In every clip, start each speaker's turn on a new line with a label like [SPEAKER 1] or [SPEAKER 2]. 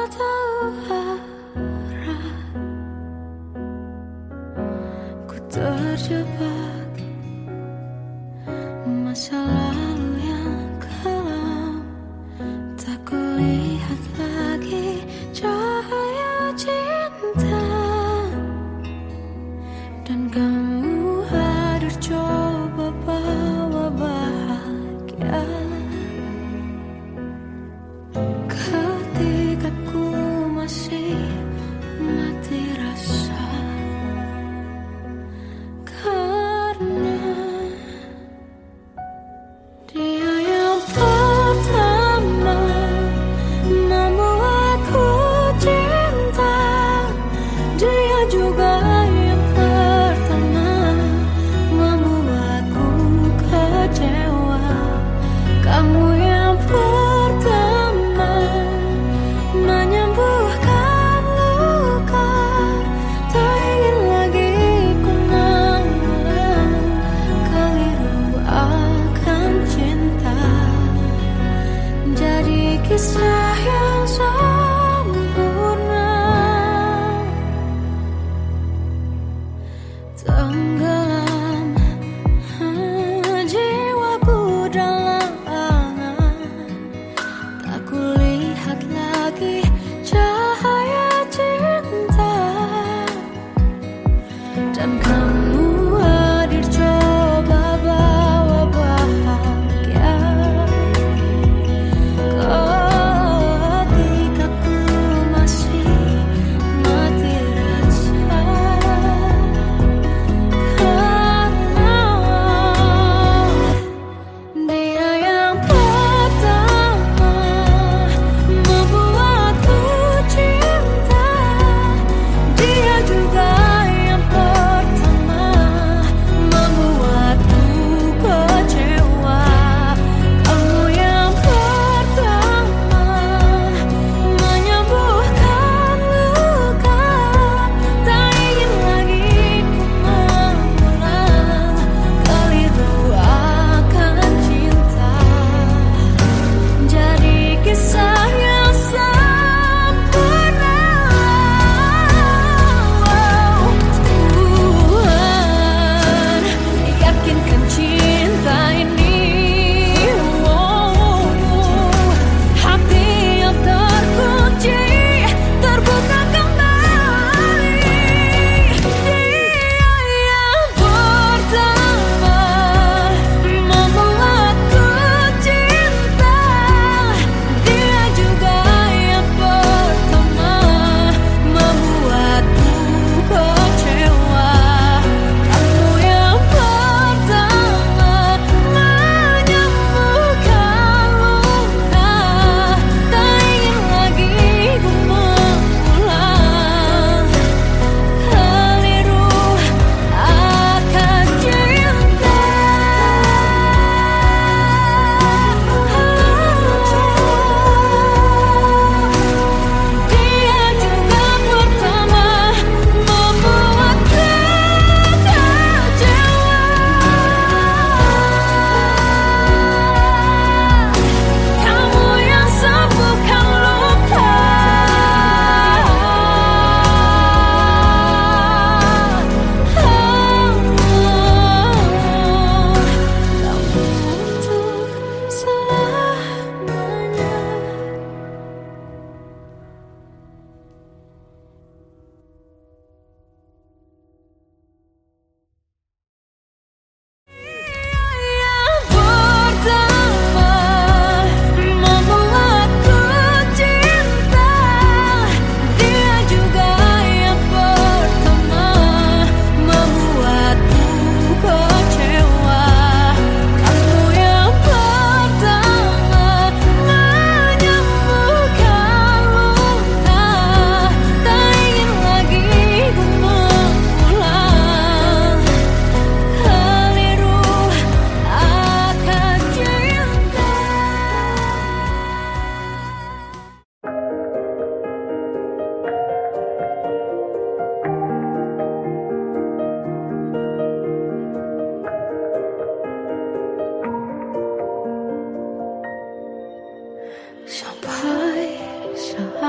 [SPEAKER 1] tahu arah. Ku terjebak masa lalu yang kelam. Tak kulihat lagi cahaya cinta. Dan kamu hadir coba bawa bahagia. Ketika ku masih mati rasa,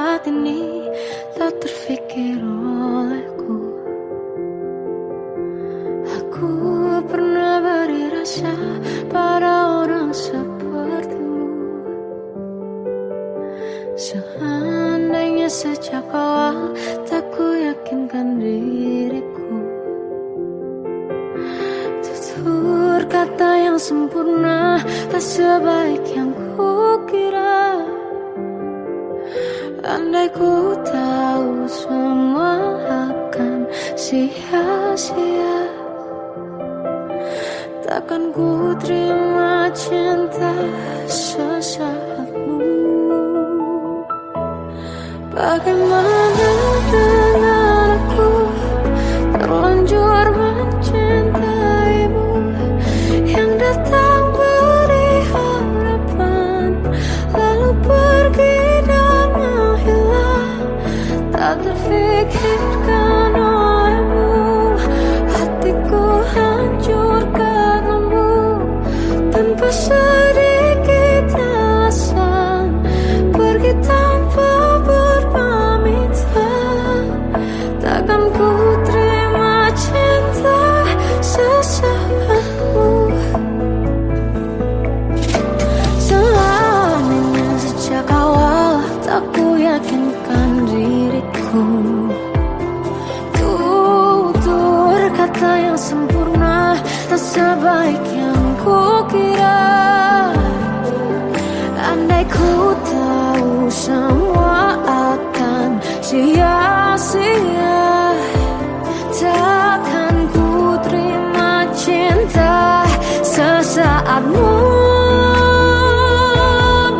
[SPEAKER 1] saat ini tak terfikir olehku. Aku pernah beri rasa pada orang sepertimu. Seandainya sejak awal tak ku yakinkan diriku, tutur kata yang sempurna tak sebaik yang ku kira. Andai ku tahu semua akan sia-sia, takkan ku terima cinta sesaatmu. Bagaimana dengan aku, terlanjur mencintaimu, yang datang beri harapan lalu pergi dan menghilang. Tak terfikirkan olehmu, hatiku hancur karenamu. Tanpa sedikit alasan, pergi tanpa berpamitan. Takkan ku terima cinta sesaatmu. Selamanya sejak awal tak ku yakinkan diriku. Tutur kata yang sempurna tak sebaik yang ku kira. Andai ku tahu semua akan sia-sia, takkan ku terima cinta sesaatmu.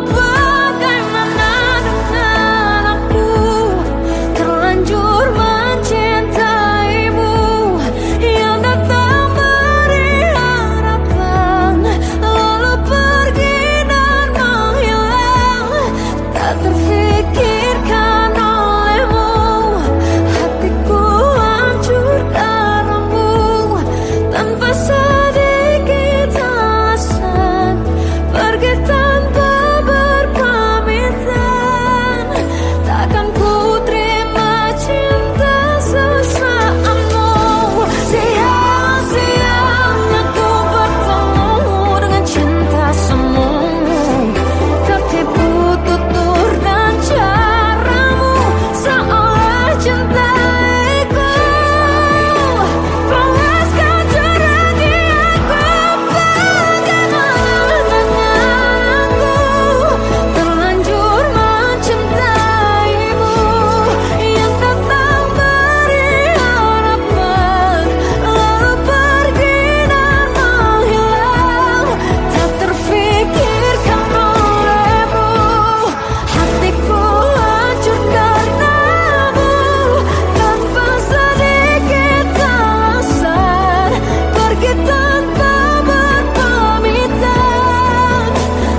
[SPEAKER 1] Bagaimana dengan aku, terlanjur mencintaimu, yang datang beri harapan lalu pergi dan menghilang. Tak terfikirkan olehmu, hatiku hancur karenamu. Tanpa sedikit alasan, pergi tanpa berpamitan. Takkan ku terima cinta sesaatmu. Sia-sianya ku bertemu dengan cinta semu, tertipu tutur dan caramu, seolah cintaiku. Panaskan cerah di aku. Bagaimana dengan aku, terlanjur mencintaimu, yang datang beri harapan lalu pergi dan menghilang. Tak terfikirkan olehmu, hatiku hancur karenamu. Tanpa sedikit alasan, pergi tanpa berpamitan.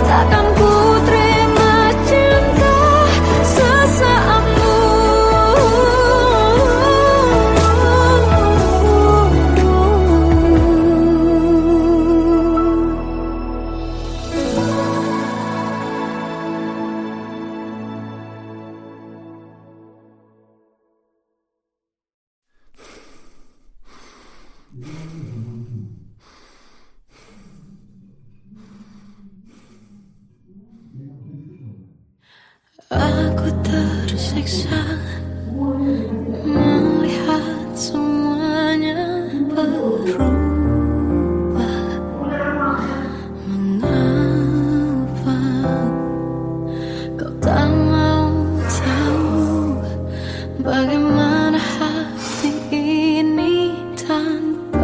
[SPEAKER 1] Takkan ku terima cinta sesaatmu. Aku tersiksa melihat semuanya berubah. Mengapa kau tak mau tahu bagaimana hati ini tanpamu?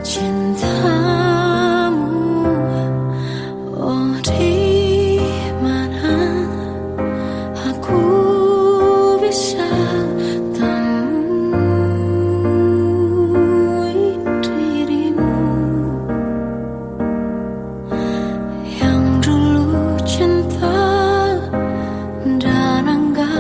[SPEAKER 1] Cintamu, oh di mana aku bisa temui dirimu, yang dulu cinta dan anggap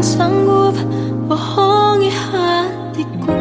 [SPEAKER 1] sanggup bohongi hatiku.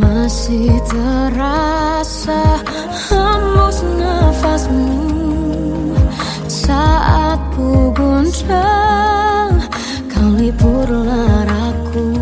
[SPEAKER 1] Masih terasa hembus nafasmu saat ku guncang, kau liburlah raku.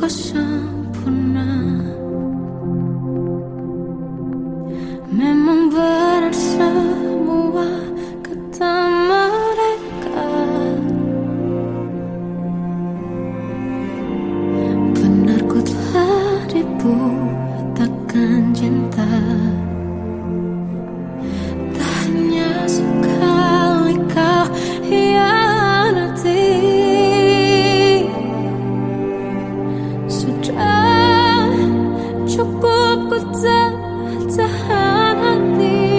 [SPEAKER 1] kau sempurna. Memang benar semua kata mereka, benar ku telah dibutakan cinta. Tak hanya sekali kau hianati, sudah cukup ku tak tahan hati.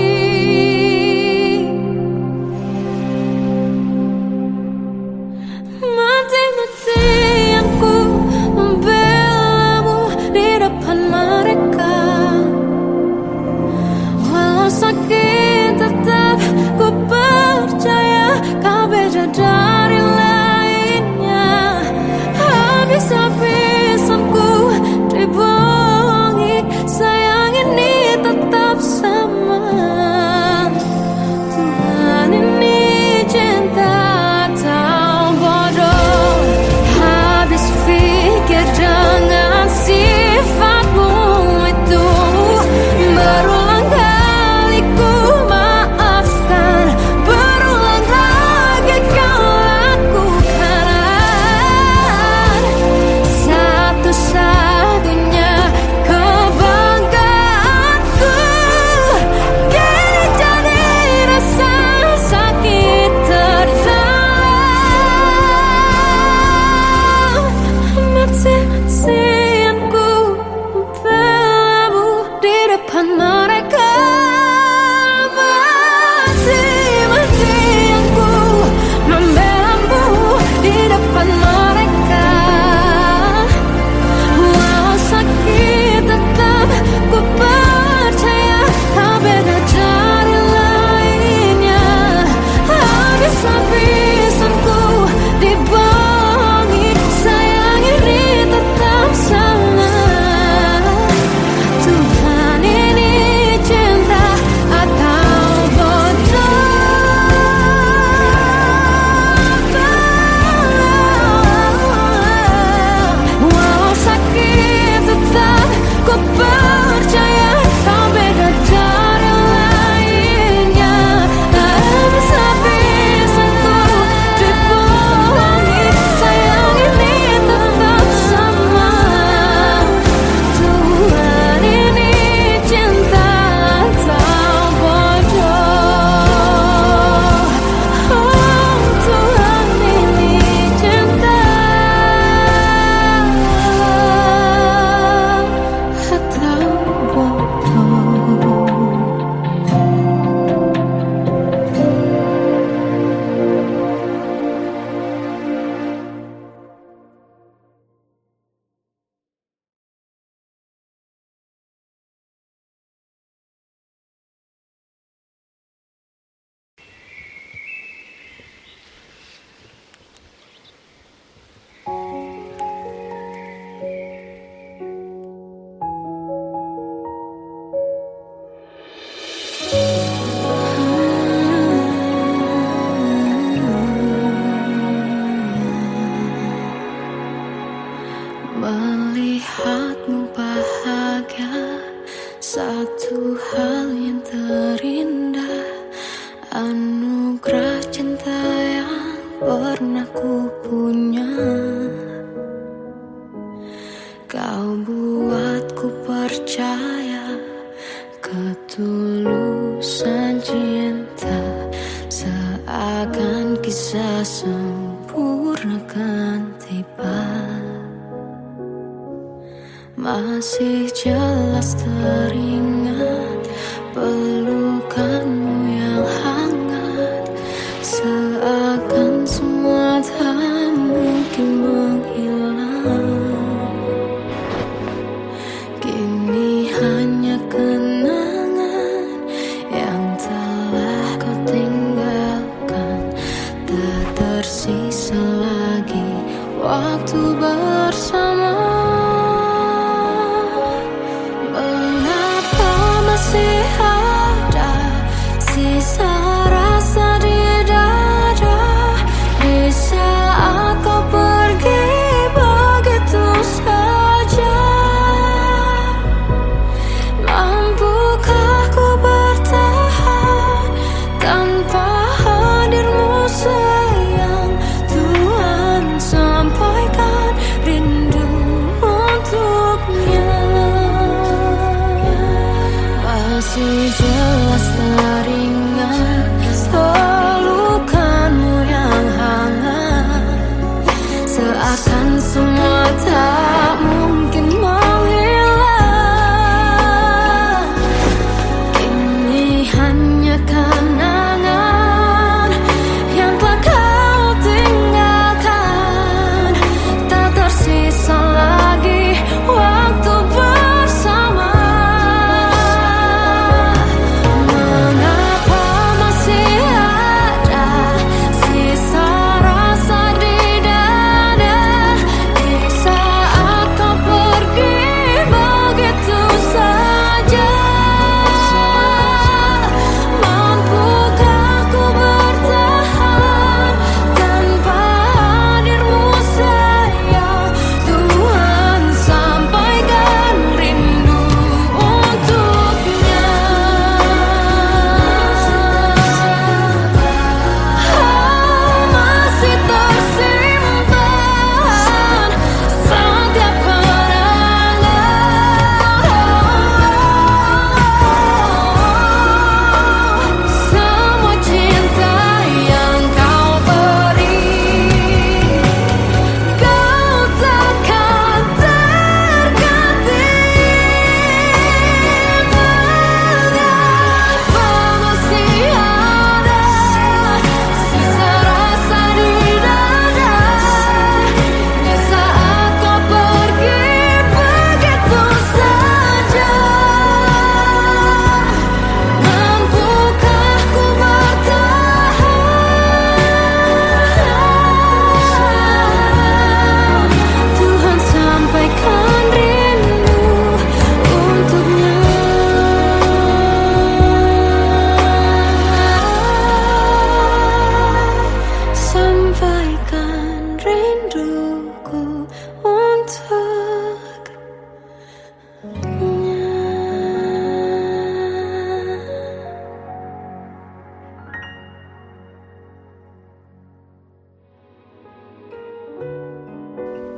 [SPEAKER 1] Mati-matian ku membelamu di depan mereka. Walau sakit tetap ku percaya kau beda dari lainnya. Habis-habisan ku dibohongi, sayang ini tetap sama. Tuhan ini cinta atau bodoh. Habis pikir dengan sifatmu itu, berulang kali ku maafkan, berulang lagi kau lakukan. Satu-satunya kebanggaanku kini jadi rasa sakit terdalam. Mati-matian ku membelamu di depan mereka. Mati-matian ku membelamu di depan mereka. Walau sakit tetap ku percaya kau beda dari lainnya. Habis-habisan ku dibohongi, sayang ini tetap sama. Tuhan ini cinta atau bodoh. Walau sakit tetap ku percaya kau beda dari lainnya. Habis-habisan ku dibohongi, sayang ini tetap sama. Tuhan ini cinta atau bodoh. Oh, Tuhan ini cinta atau bodoh. Melihatmu bahagia, satu hal yang terindah, anugerah cinta yang pernah ku punya. Kau buatku percaya ketulusan cinta, seakan kisah sempurna kan tiba. Masih jelas teringat pelukanmu yang hangat, seakan semua tak mungkin menghilang. Kini hanya kenangan yang telah kau tinggalkan, tak tersisa lagi waktu bersama. Mengapa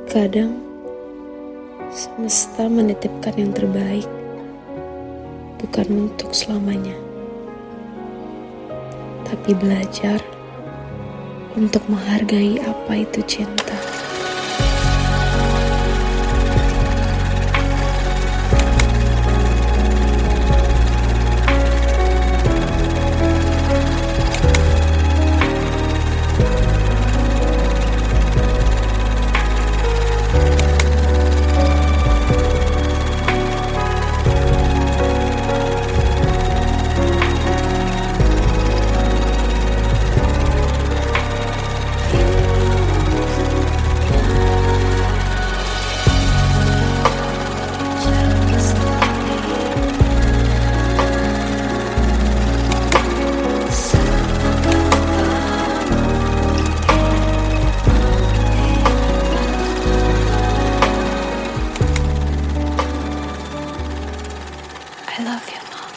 [SPEAKER 2] Kadang semesta menitipkan yang terbaik, bukan untuk selamanya, tapi belajar untuk menghargai apa itu cinta.
[SPEAKER 1] I love you, Mom.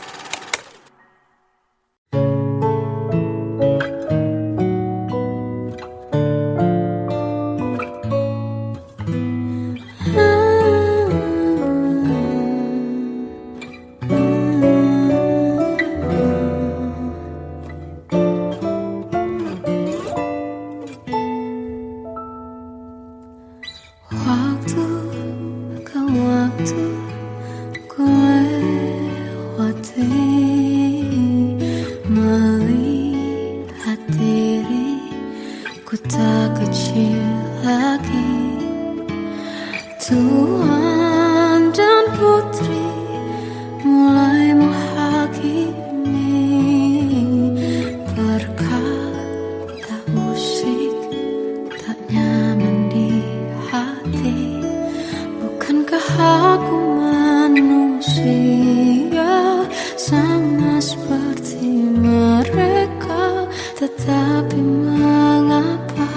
[SPEAKER 1] Waktu ke waktu ku lewati, melihat diriku tak kecil lagi. Tuan dan putri mulai menghakimi, berkata usik tak nyaman di hati. Bukankah aku manusia sama seperti mereka? Tetapi mengapa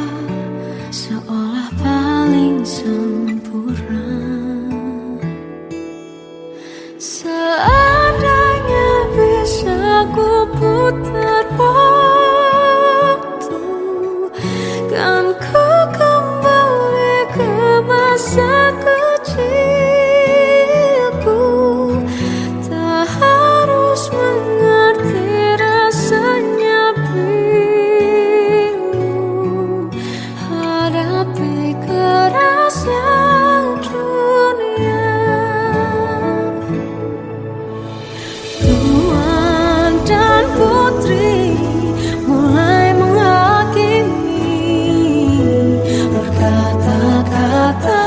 [SPEAKER 1] seolah paling sempurna? Seandainya bisa ku putar waktu, kan ku kembali ke masa kecilku. Tak harus mengerti rasanya bingung, hadapi kerasnya dunia. Tuan dan putri mulai menghakimi, berkata-kata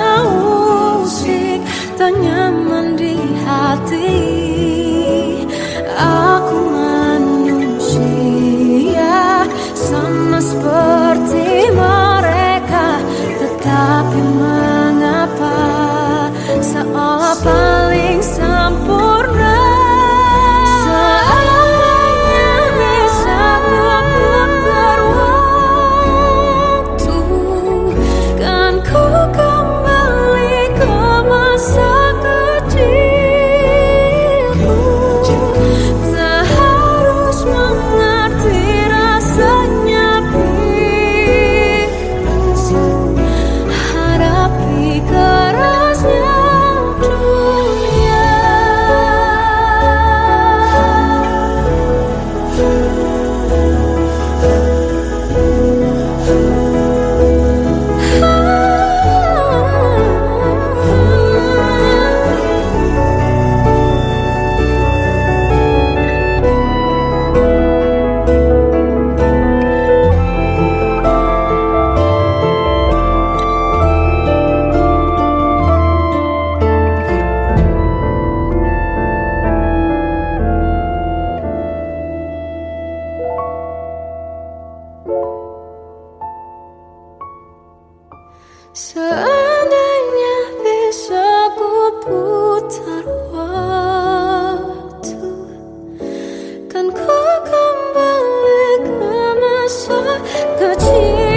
[SPEAKER 1] usik tak nyaman di hati. Aku manusia sama seperti mereka, tetapi mengapa seolah paling sempurna? Seandainya bisa ku putar waktu, kan ku kembali ke masa kecilku. Tak harus mengerti rasanya bingung, hadapi kerasnya dunia. Seandainya bisa ku putar waktu, kan ku kembali ke masa kecilku.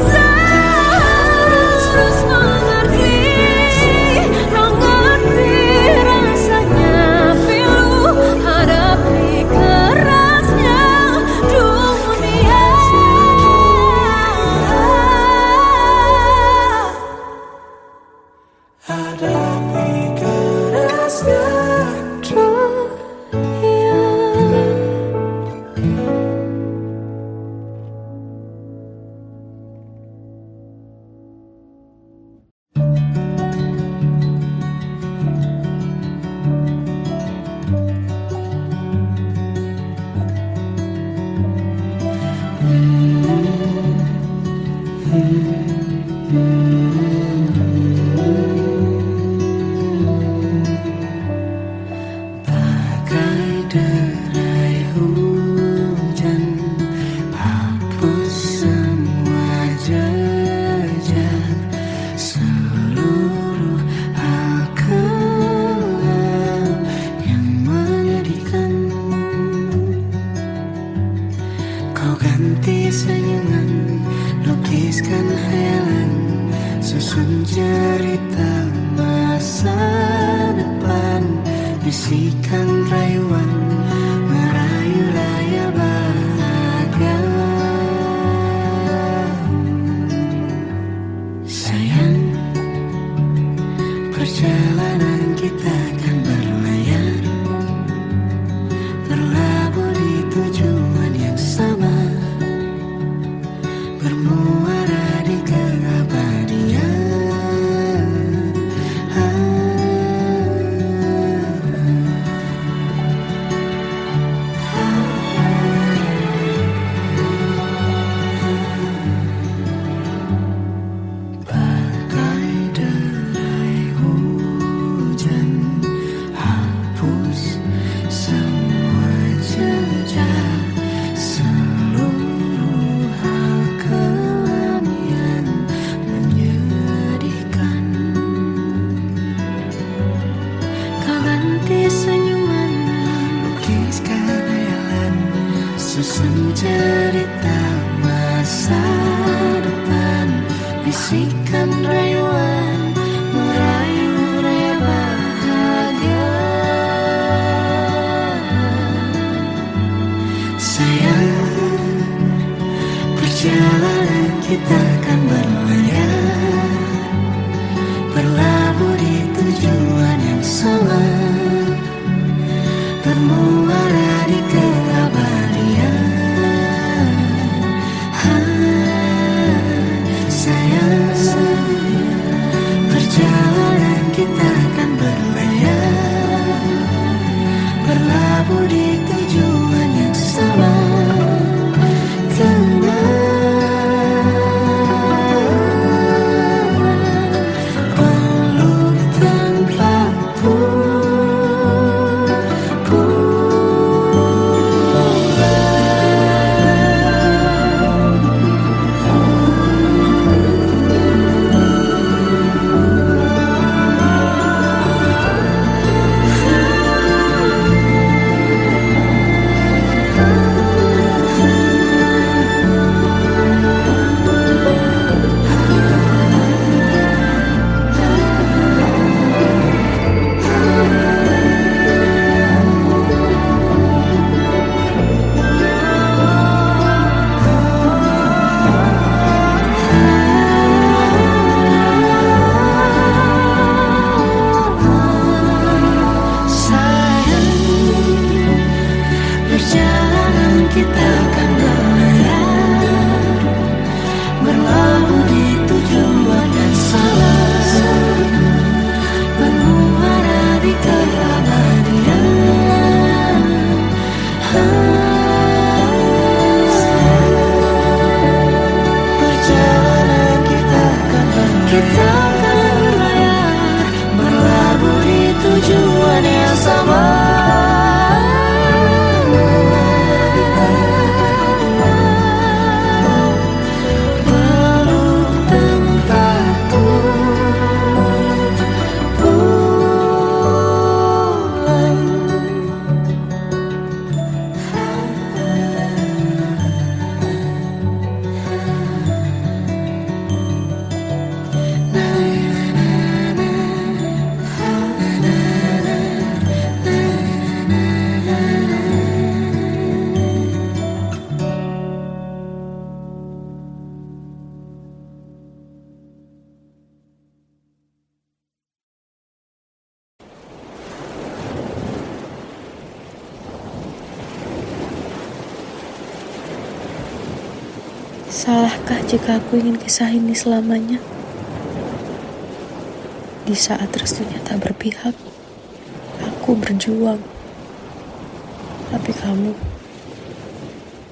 [SPEAKER 1] Tak harus mengerti rasanya pilu, hadapi kerasnya dunia.
[SPEAKER 3] Kau ganti senyuman, lukiskan hayalan, susun cerita masa depan, bisikan rayuan, merayu raya bahagia. Sayang, perjalanan kita akan berlayar, berlabuh di tujuan yang sama, bermuara di keabadian. Bagai derai hujan, hapus semua jejak, seluruh hal kelam yang menyedihkan. Kau ganti senyuman, lukiskan hayalan, susun cerita masa depan, bisikan rayuan, merayu raya bahagia. Sayang, perjalanan kita akan berlayar, berlabuh di tujuan yang sama, bermuara di keabadian. Sayang, perjalanan kita akan berlayar, berlabuh di tujuan yang sama. Peluk tanpa kita akan berlayar, berlabuh di tujuan yang sama, bermuara di keabadian. Perjalanan kita akan berlayar, berlabuh di tujuan yang sama.
[SPEAKER 2] Salahkah jika aku ingin kisah ini selamanya? Di saat restunya tak berpihak, aku berjuang. Tapi kamu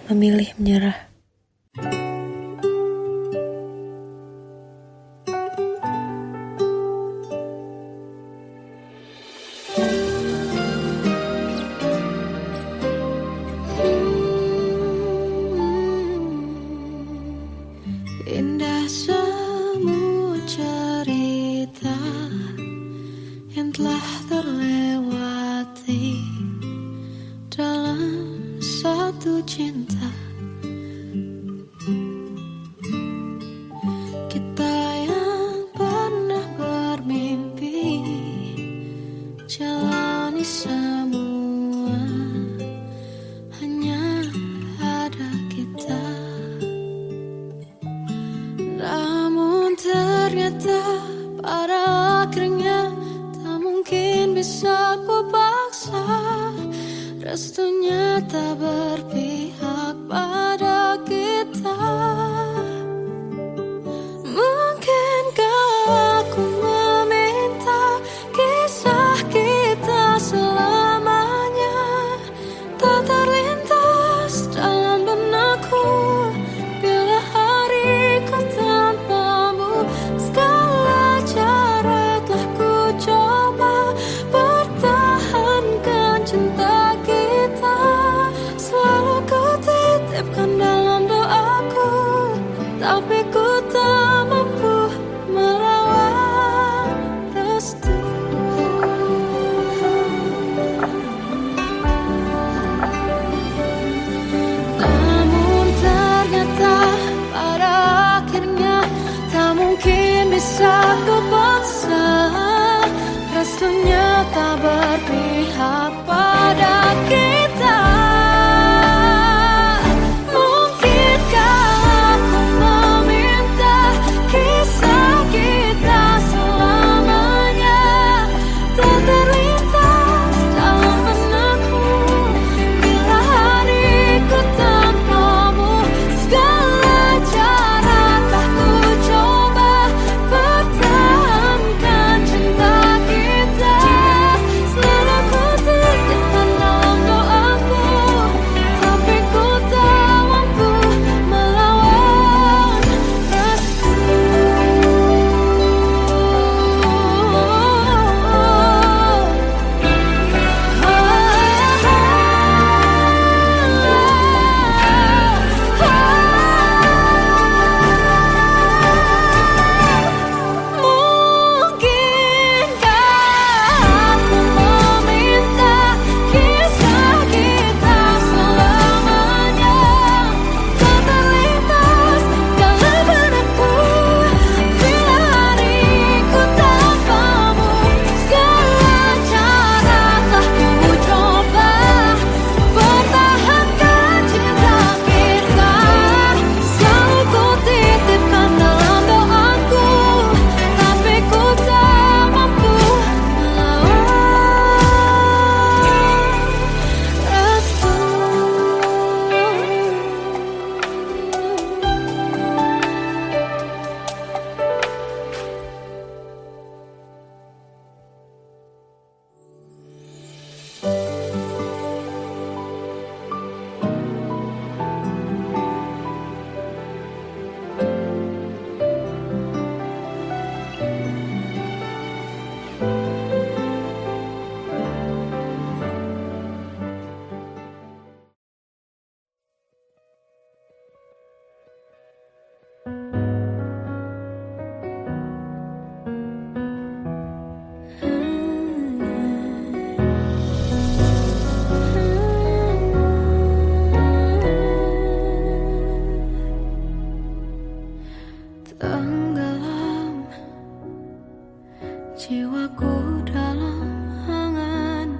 [SPEAKER 2] memilih menyerah.
[SPEAKER 1] Indah semua cerita yang telah terlewati dalam satu cinta titipkan dalam doaku, tapi ku tak mampu melawan restu. Namun ternyata pada akhirnya tak mungkin bisa ku paksa. Restunya tak berpihak pada kita. Tenggelam jiwaku dalam angan,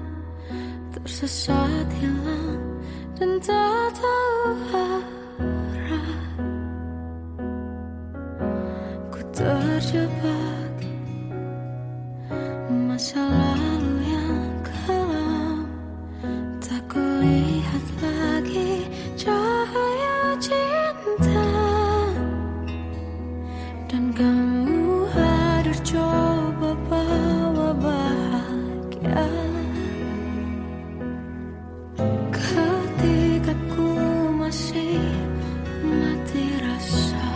[SPEAKER 1] tersesat hilang dan tak tahu arah. Ku terjebak masa lalu yang kelam, tak kulihat lagi cahaya cinta. Dan kamu hadir coba bawa bahagia. Ketika ku masih mati rasa,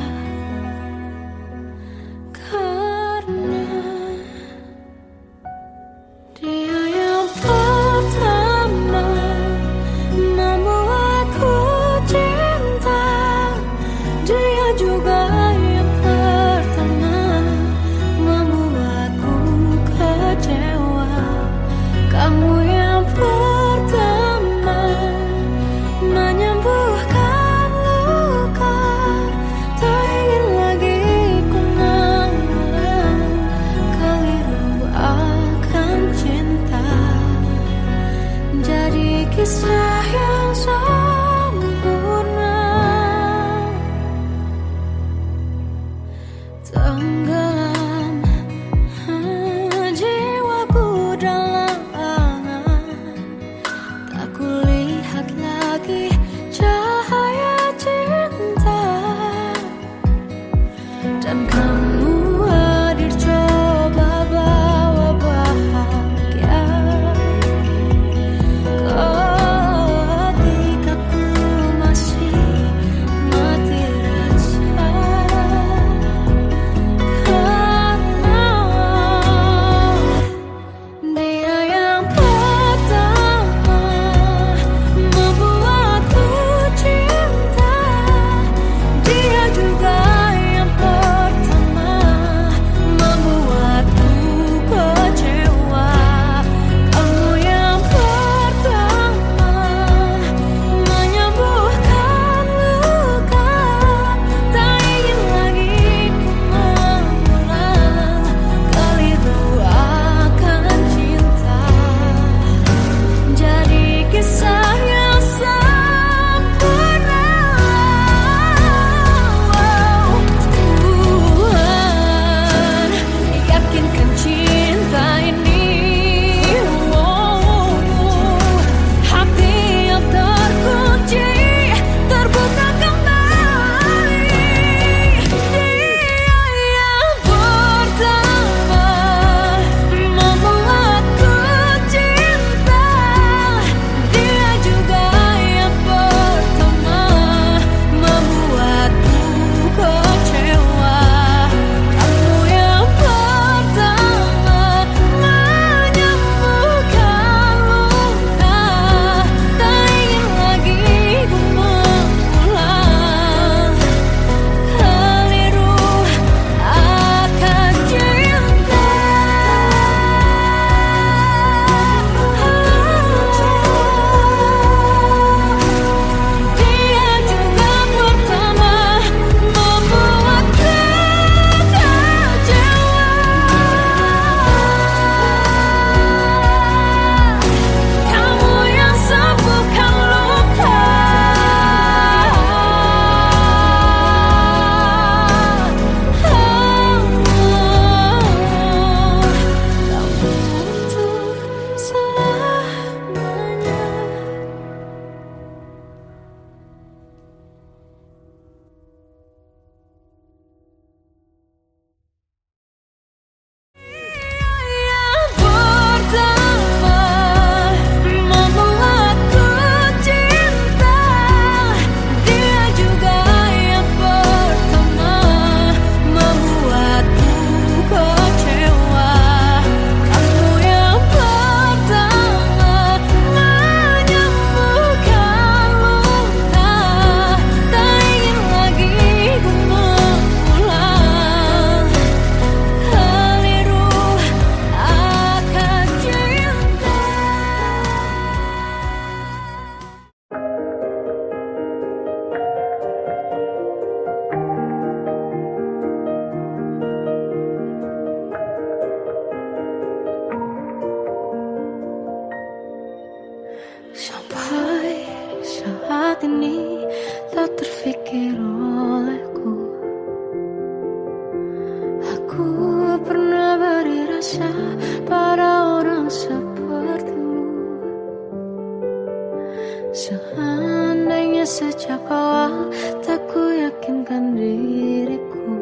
[SPEAKER 1] awal tak ku yakinkan diriku.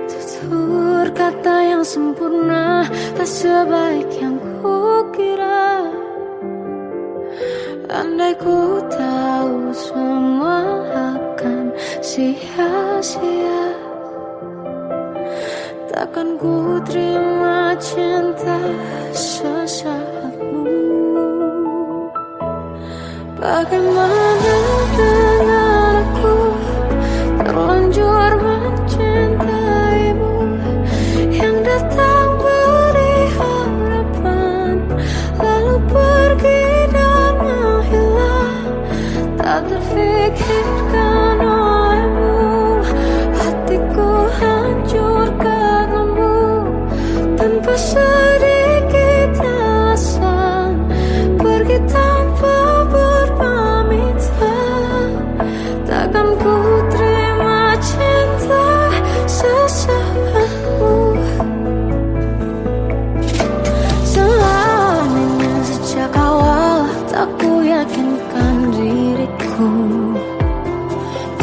[SPEAKER 1] Tutur kata yang sempurna tak sebaik yang ku kira. Andai ku tahu semua akan sia-sia, takkan ku terima cinta sesaatmu. Bagaimana dengan aku terlanjur mencintaimu, yang datang beri harapan lalu pergi dan menghilang, tak terfikirkan olehmu. Hatiku hancur karenamu, tanpa sedikit alasan, pergi tanpa berpamitan. Takkan ku terima cinta sesaatmu. Selamanya sejak awal tak ku yakinkan diriku.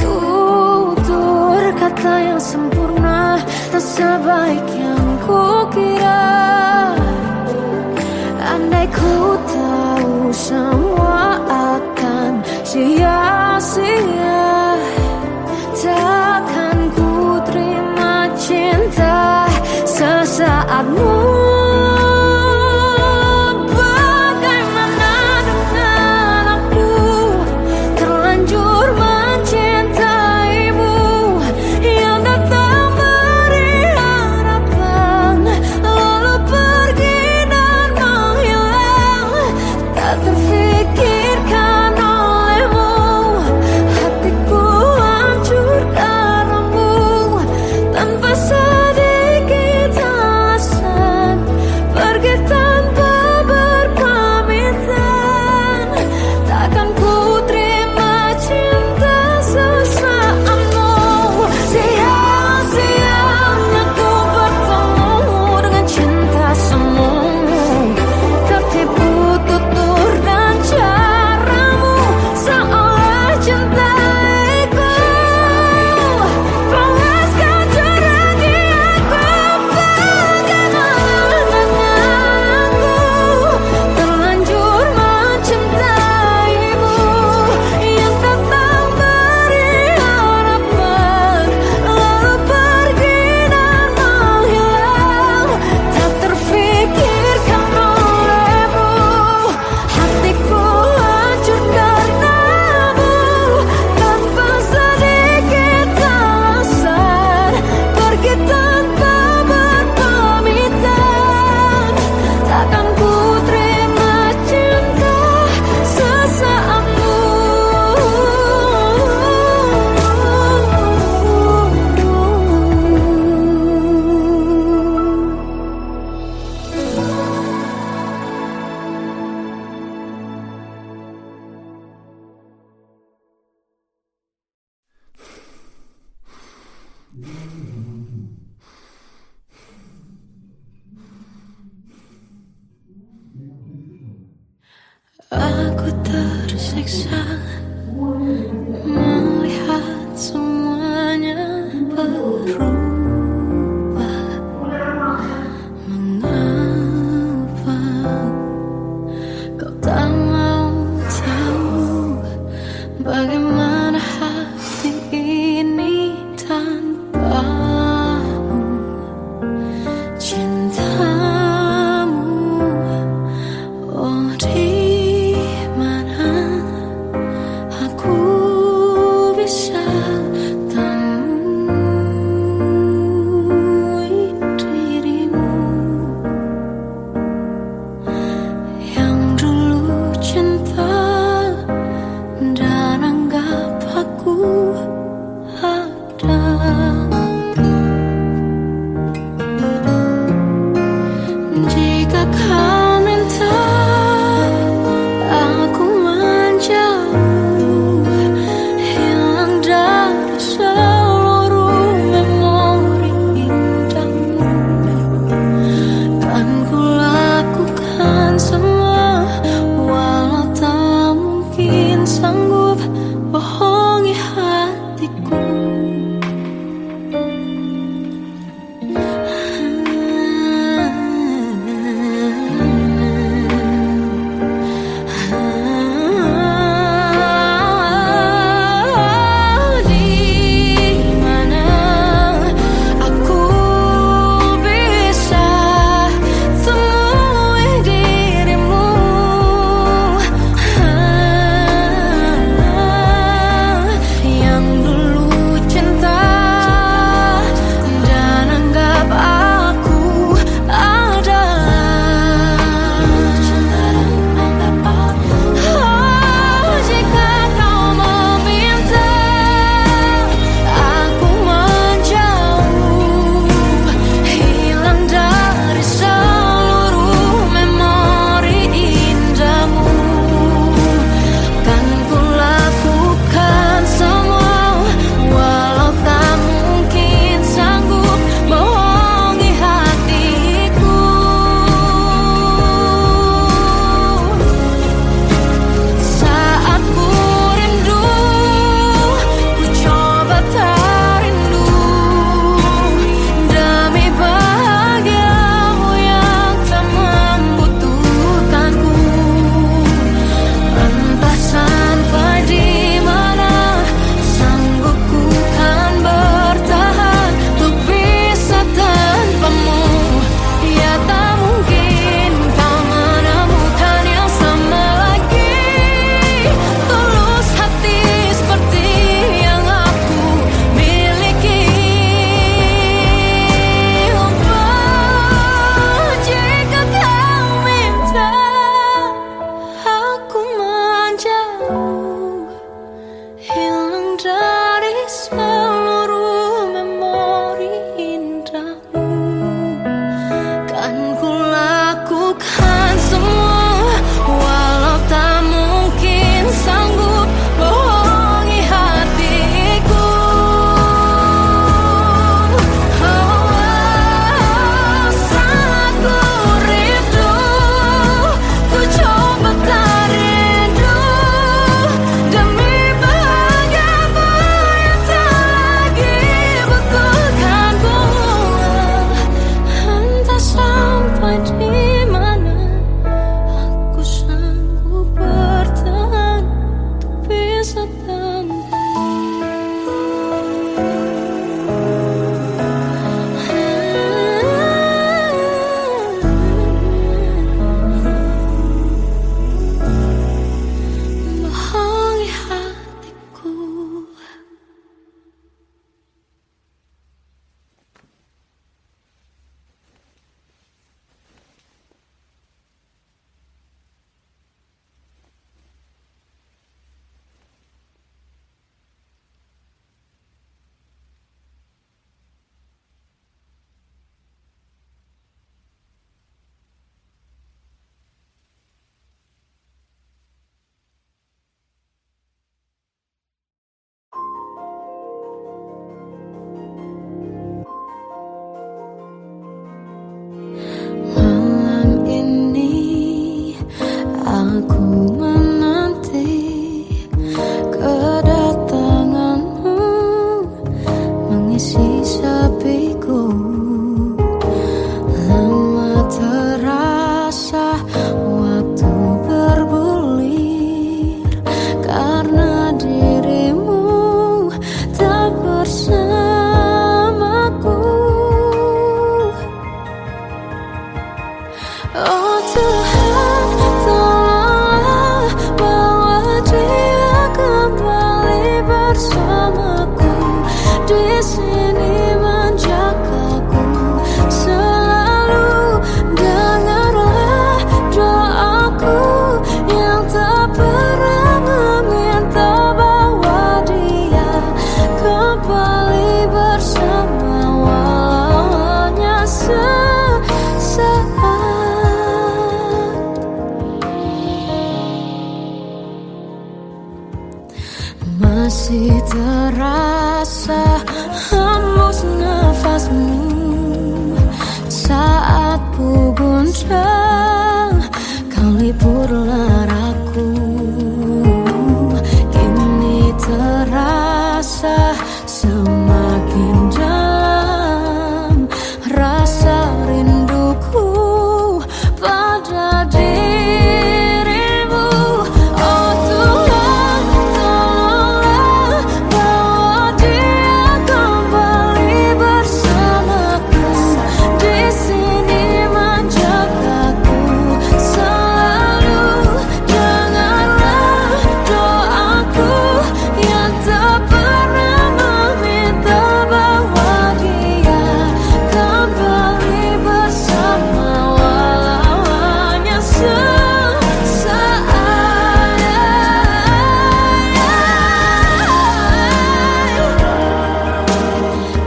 [SPEAKER 1] Tutur kata yang sempurna tak sebaik yang ku kira. Andai ku tahu semua akan sia-sia, takkan ku terima cinta sesaatmu. Bagaimana dengan aku terlanjur mencintaimu, yang datang beri harapan lalu pergi dan menghilang, tak terfikirkan olehmu. Hatiku hancur karenamu, tanpa sedikit alasan, pergi tanpa berpamitan. Takkan ku terima cinta sesaatmu. Sia-sianya ku bertemu dengan cinta semu, tertipu tutur dan caramu, seolah cintaiku. Panaskan jarak di aku. Bagaimana dengan aku terlanjur mencintaimu, yang datang beri harapan lalu pergi dan menghilang, tak terfikirkan olehmu. Hatiku hancur karenamu, tanpa sedikit alasan, pergi tanpa berpamitan. Takkan ku terima cinta sesaatmu. Aku tersiksa melihat semuanya berubah. Mengapa kau tak mau tahu bagaimana hati ini tanpamu? Cintamu, oh di mana aku bisa temui dirimu, yang dulu cinta dan anggap bisa tanpa bohongi hatiku. Malam ini aku menanti kedatanganmu mengisi sepiku. Lama terasa waktu bergulir karena dirimu tak bersamaku. Oh Tuhan, tolonglah bawa dia kembali bersamaku. Di sini menjagaku selalu. Dengarlah doaku yang tak pernah meminta, bawa dia kembali bersama walau hanya sesaat. Masih terasa hembus nafasmu saat ku guncang, kau liburlah raku. Kini terasa semakin dalam rasa rinduku pada dirimu. Oh Tuhan, tolonglah bawa dia kembali bersamaku. Di sini menjagaku selalu. Dengarlah doaku yang tak pernah meminta, bawa dia kembali bersama walau hanya sesaat.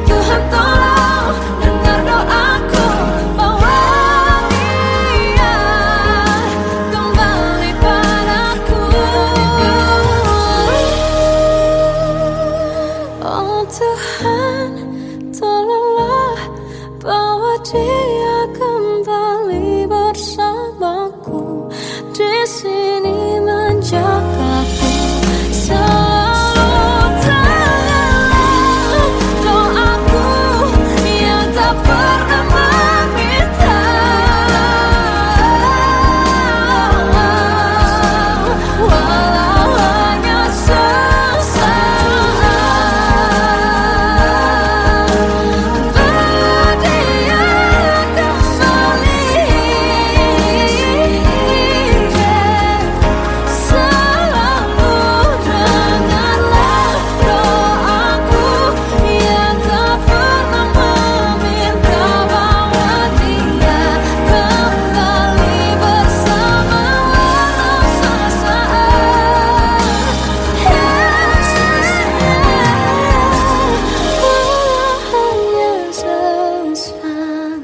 [SPEAKER 1] Tuhan tolong dengar doaku, bawa dia kembali padaku. Oh Tuhan, tolonglah bawa dia kembali bersamaku. Di sini menjagaku selalu. Dengarlah doaku yang tak pernah meminta, walau hanya sesaat. Bawa dia kembali selalu. Dengarlah doaku yang tak pernah meminta, bawa dia kembali bersama walau sesaat. Walau hanya sesaat.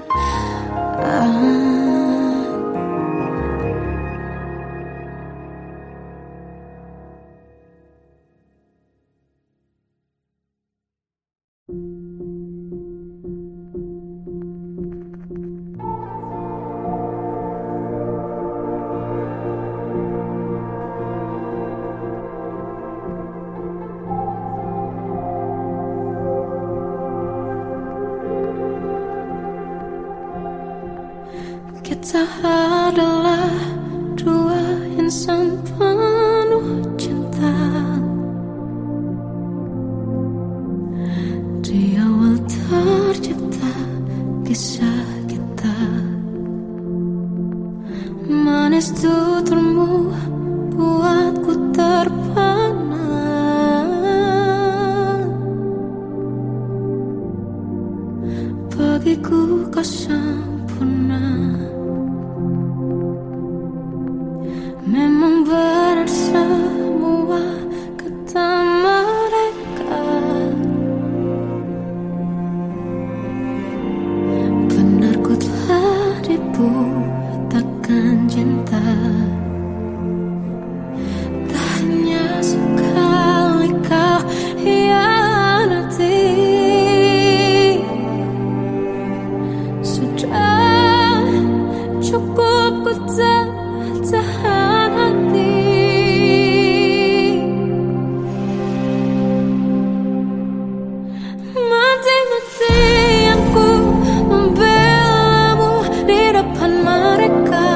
[SPEAKER 1] Kita adalah dua insan penuh cinta. kau sempurna. Memang benar semua kata mereka. Benar ku telah dibutakan cinta. Tak hanya sekali kau hianati. Sudah cukup ku tak tahan hati. Mati-matian ku membelamu di depan mereka.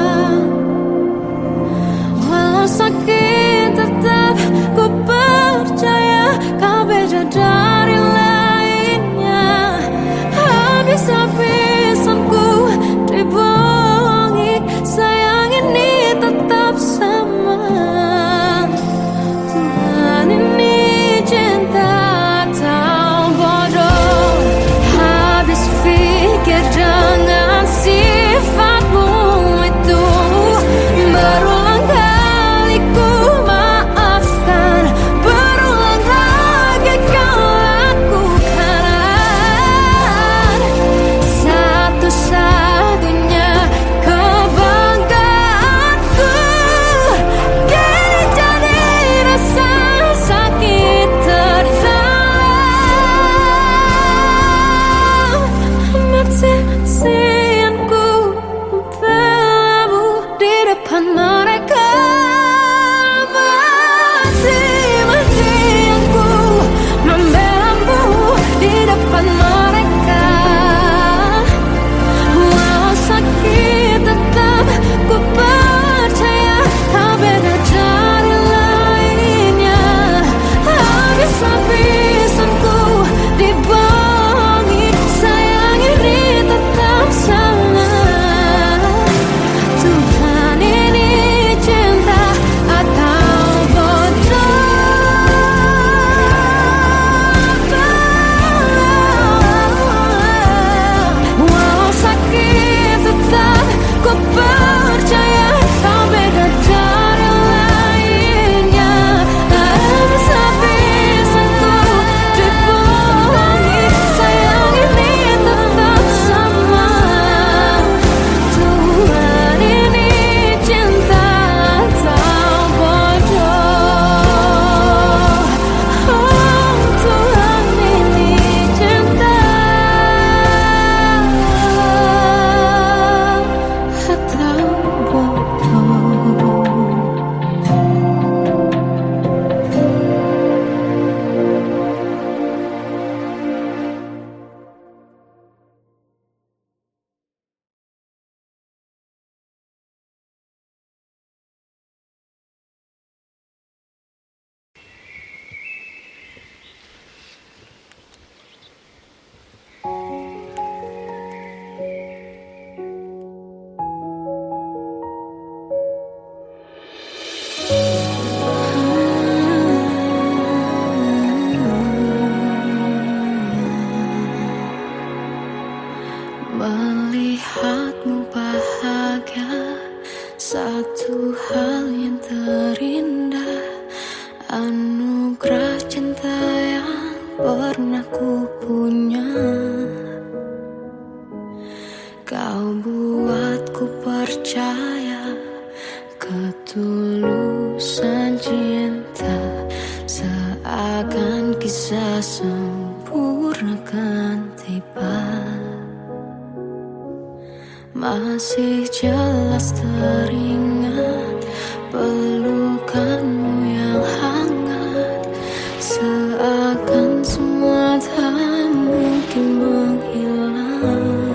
[SPEAKER 1] Walau sakit tetap ku percaya kau beda dari lainnya. Habis-habisan ku dibohongi, sayang ini tetap sama. Tuhan ini cinta atau bodoh. Habis pikir dengan sifatmu itu. Berulang kali ku maafkan, berulang lagi kau lakukan. Satu-satunya kebanggaanku kini jadi rasa sakit terdalam. Mati-matian ku membelamu di depan mereka. Mati-matian ku membelamu di depan mereka. Walau sakit tetap ku percaya kau beda dari lainnya. Habis-habisan ku dibohongi, sayang ini tetap sama. Tuhan ini cinta atau bodoh. Walau sakit tetap ku percaya kau beda dari lainnya. Habis-habisan ku dibohongi, sayang ini tetap sama. Tuhan ini cinta atau bodoh. Oh, Tuhan ini cinta atau bodoh. Melihatmu bahagia, satu hal yang terindah. Anugerah cinta yang pernah ku punya. Kau buatku percaya ketulusan cinta. Seakan kisah sempurna kan tiba. Masih jelas teringat pelukanmu yang hangat. Seakan semua tak mungkin menghilang.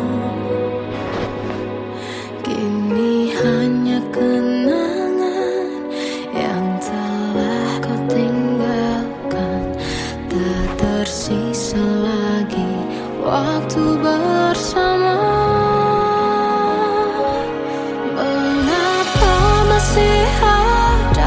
[SPEAKER 1] Kini hanya kenangan yang telah kau tinggalkan. Tak tersisa lagi waktu bersama. Mengapa masih ada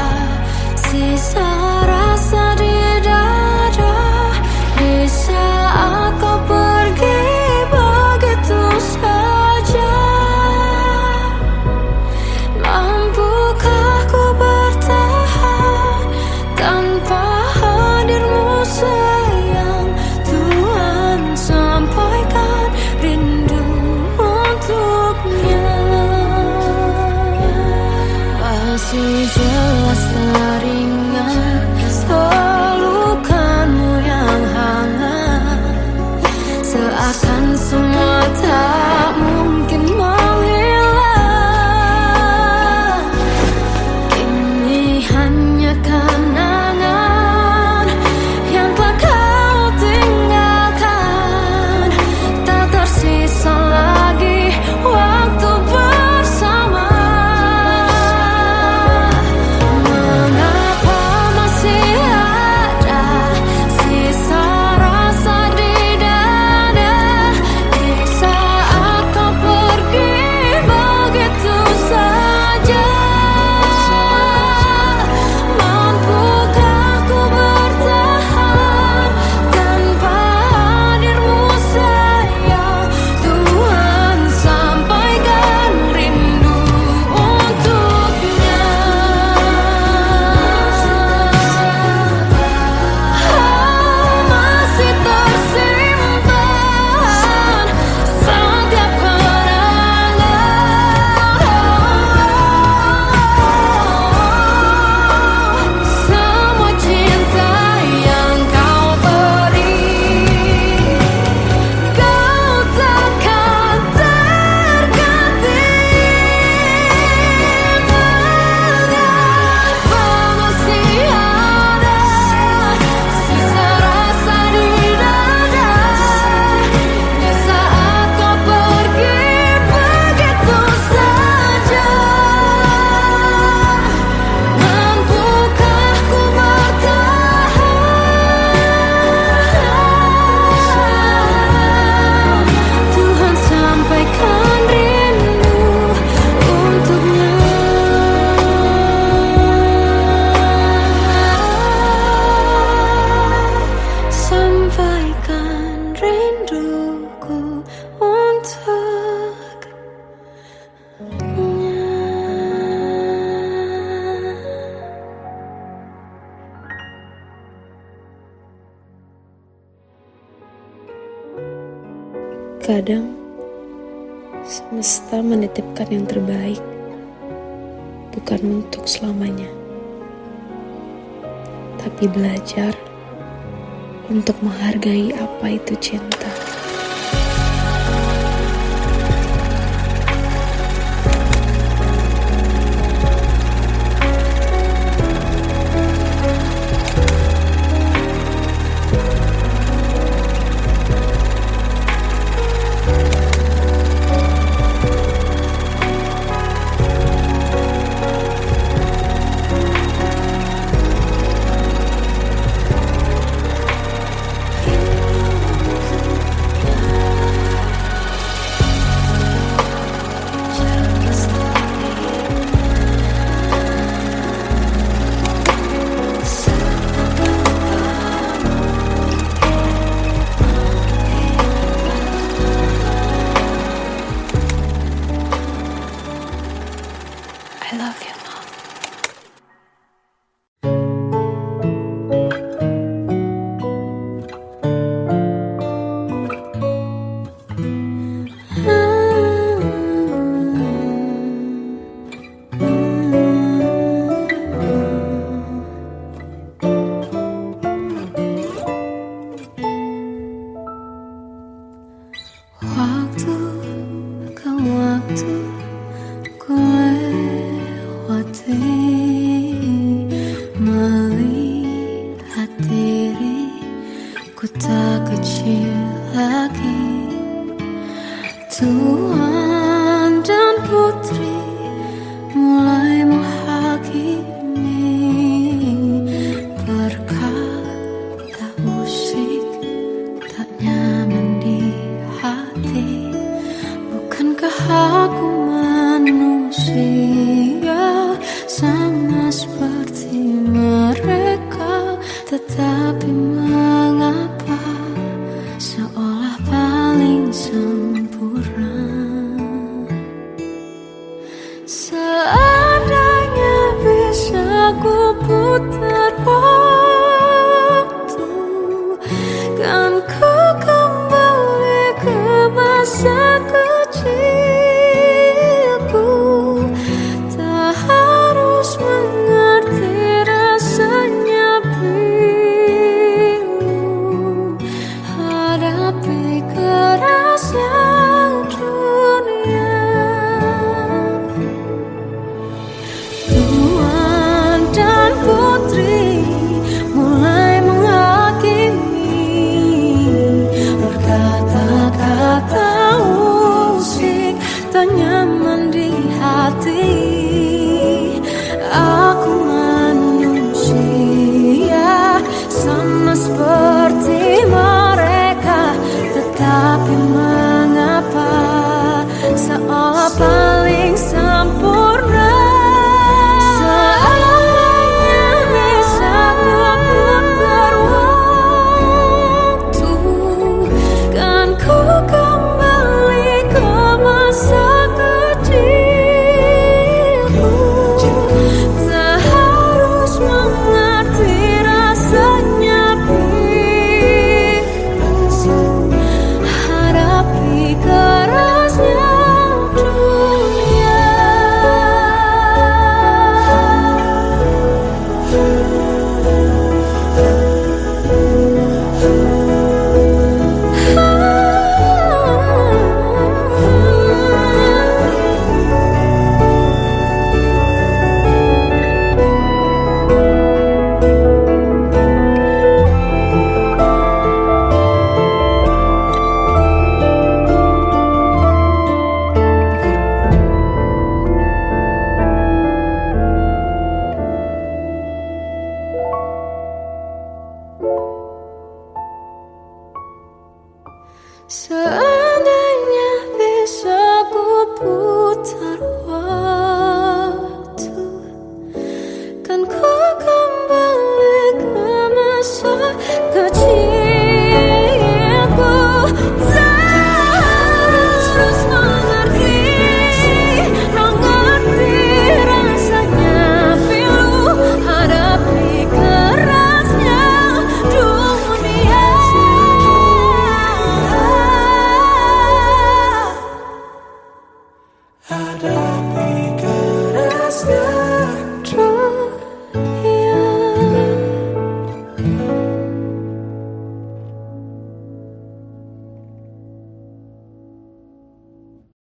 [SPEAKER 2] Kadang semesta menitipkan yang terbaik, bukan untuk selamanya, tapi belajar untuk menghargai apa itu cinta.
[SPEAKER 1] I love you, Mom. Waktu ke waktu ku lewati, melihat diriku tak kecil lagi. Tuan dan putri mulai menghakimi, berkata usik tak nyaman di hati. Bukankah aku manusia sama seperti mereka? Tetapi mengapa seolah paling sempurna? Seandainya bisa ku putar waktu, kan ku kembali ke masa kecilku. Tak harus mengerti rasanya bingung hadapi kerasnya dunia. Tuan dan putri mulai menghakimi, berkata-kata usik tak nyaman di hati. Aku manusia sama seperti mereka, tetapi mengapa seolah paling sempurna? Seandainya bisa ku putar waktu, kan ku kembali ke masa kecilku. Tak harus mengerti rasanya bingung hadapi kerasnya dunia. So